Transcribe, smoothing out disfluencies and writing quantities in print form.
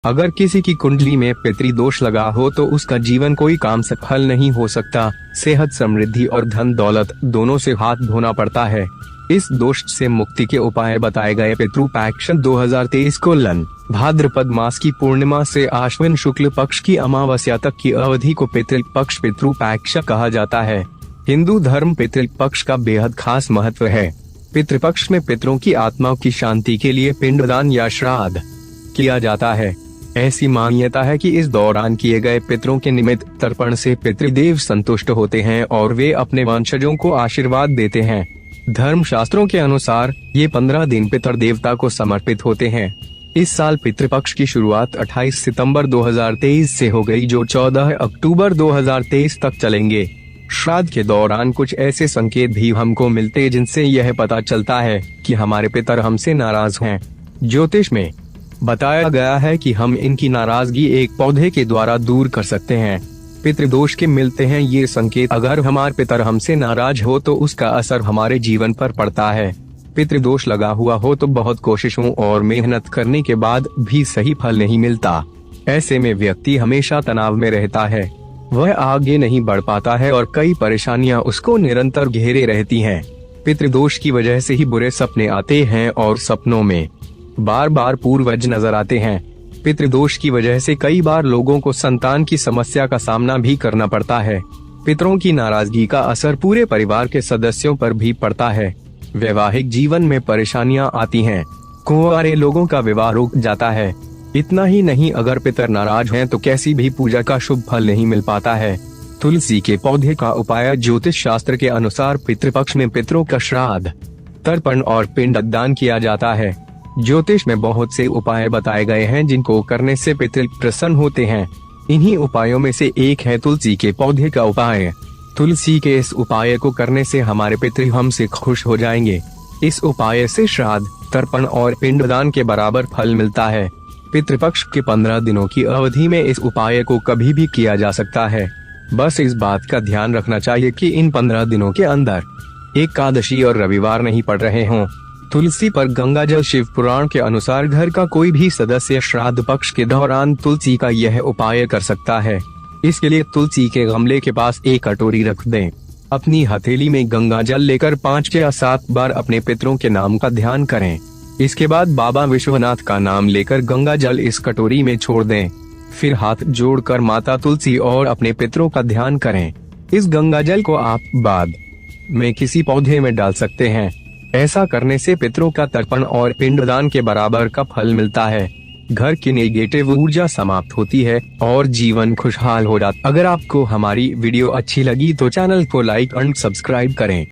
अगर किसी की कुंडली में पितृदोष लगा हो तो उसका जीवन कोई काम सफल नहीं हो सकता। सेहत, समृद्धि और धन दौलत दोनों से हाथ धोना पड़ता है। इस दोष से मुक्ति के उपाय बताए गए। पितृपक्ष 2023 को भाद्रपद मास की पूर्णिमा से आश्विन शुक्ल पक्ष की अमावस्या तक की अवधि को पितृपक्ष कहा जाता है। हिंदू धर्म पितृपक्ष का बेहद खास महत्व है। पितृपक्ष में पितरों की आत्माओं की शांति के लिए पिंडदान या श्राद्ध किया जाता है। ऐसी मान्यता है कि इस दौरान किए गए पितरों के निमित्त तर्पण से पितृदेव संतुष्ट होते हैं और वे अपने वंशजों को आशीर्वाद देते हैं। धर्म शास्त्रों के अनुसार ये 15 दिन पितर देवता को समर्पित होते हैं। इस साल पितृपक्ष की शुरुआत 28 सितंबर 2023 से हो गई, जो 14 अक्टूबर 2023 तक चलेंगे। श्राद्ध के दौरान कुछ ऐसे संकेत भी हमको मिलते हैं जिनसे यह पता चलता है कि हमारे पितर हमसे नाराज हैं। ज्योतिष में बताया गया है कि हम इनकी नाराजगी एक पौधे के द्वारा दूर कर सकते हैं। पितृदोष के मिलते हैं ये संकेत। अगर हमारे पितर हमसे नाराज हो तो उसका असर हमारे जीवन पर पड़ता है। पितृदोष लगा हुआ हो तो बहुत कोशिशों और मेहनत करने के बाद भी सही फल नहीं मिलता। ऐसे में व्यक्ति हमेशा तनाव में रहता है, वह आगे नहीं बढ़ पाता है और कई परेशानियां उसको निरंतर घेरे रहती हैं। पितृदोष की वजह से ही बुरे सपने आते हैं और सपनों में बार बार पूर्वज नजर आते हैं। पितृदोष की वजह से कई बार लोगों को संतान की समस्या का सामना भी करना पड़ता है। पितरों की नाराजगी का असर पूरे परिवार के सदस्यों पर भी पड़ता है। वैवाहिक जीवन में परेशानियां आती हैं। कुंवारे लोगों का विवाह रुक जाता है। इतना ही नहीं, अगर पितर नाराज हैं तो कैसी भी पूजा का शुभ फल नहीं मिल पाता है। तुलसी के पौधे का उपाय। ज्योतिष शास्त्र के अनुसार पितृपक्ष में पितरों का श्राद्ध, तर्पण और पिंडदान किया जाता है। ज्योतिष में बहुत से उपाय बताए गए हैं जिनको करने से पितर प्रसन्न होते हैं। इन्हीं उपायों में से एक है तुलसी के पौधे का उपाय। तुलसी के इस उपाय को करने से हमारे पितृ हमसे खुश हो जाएंगे। इस उपाय से श्राद्ध, तर्पण और पिंडदान के बराबर फल मिलता है। पितृपक्ष के 15 दिनों की अवधि में इस उपाय को कभी भी किया जा सकता है। बस इस बात का ध्यान रखना चाहिए कि इन 15 दिनों के अंदर एकादशी और रविवार नहीं पड़ रहे हों। तुलसी पर गंगाजल। शिव पुराण के अनुसार घर का कोई भी सदस्य श्राद्ध पक्ष के दौरान तुलसी का यह उपाय कर सकता है। इसके लिए तुलसी के गमले के पास एक कटोरी रख दें। अपनी हथेली में गंगाजल लेकर 5 या 7 बार अपने पितरों के नाम का ध्यान करें। इसके बाद बाबा विश्वनाथ का नाम लेकर गंगाजल इस कटोरी में छोड़ दें। फिर हाथ जोड़कर माता तुलसी और अपने पितरों का ध्यान करें। इस गंगाजल को आप बाद में किसी पौधे में डाल सकते हैं। ऐसा करने से पितरों का तर्पण और पिंडदान के बराबर का फल मिलता है। घर की नेगेटिव ऊर्जा समाप्त होती है और जीवन खुशहाल हो जाता है। अगर आपको हमारी वीडियो अच्छी लगी तो चैनल को लाइक और सब्सक्राइब करें।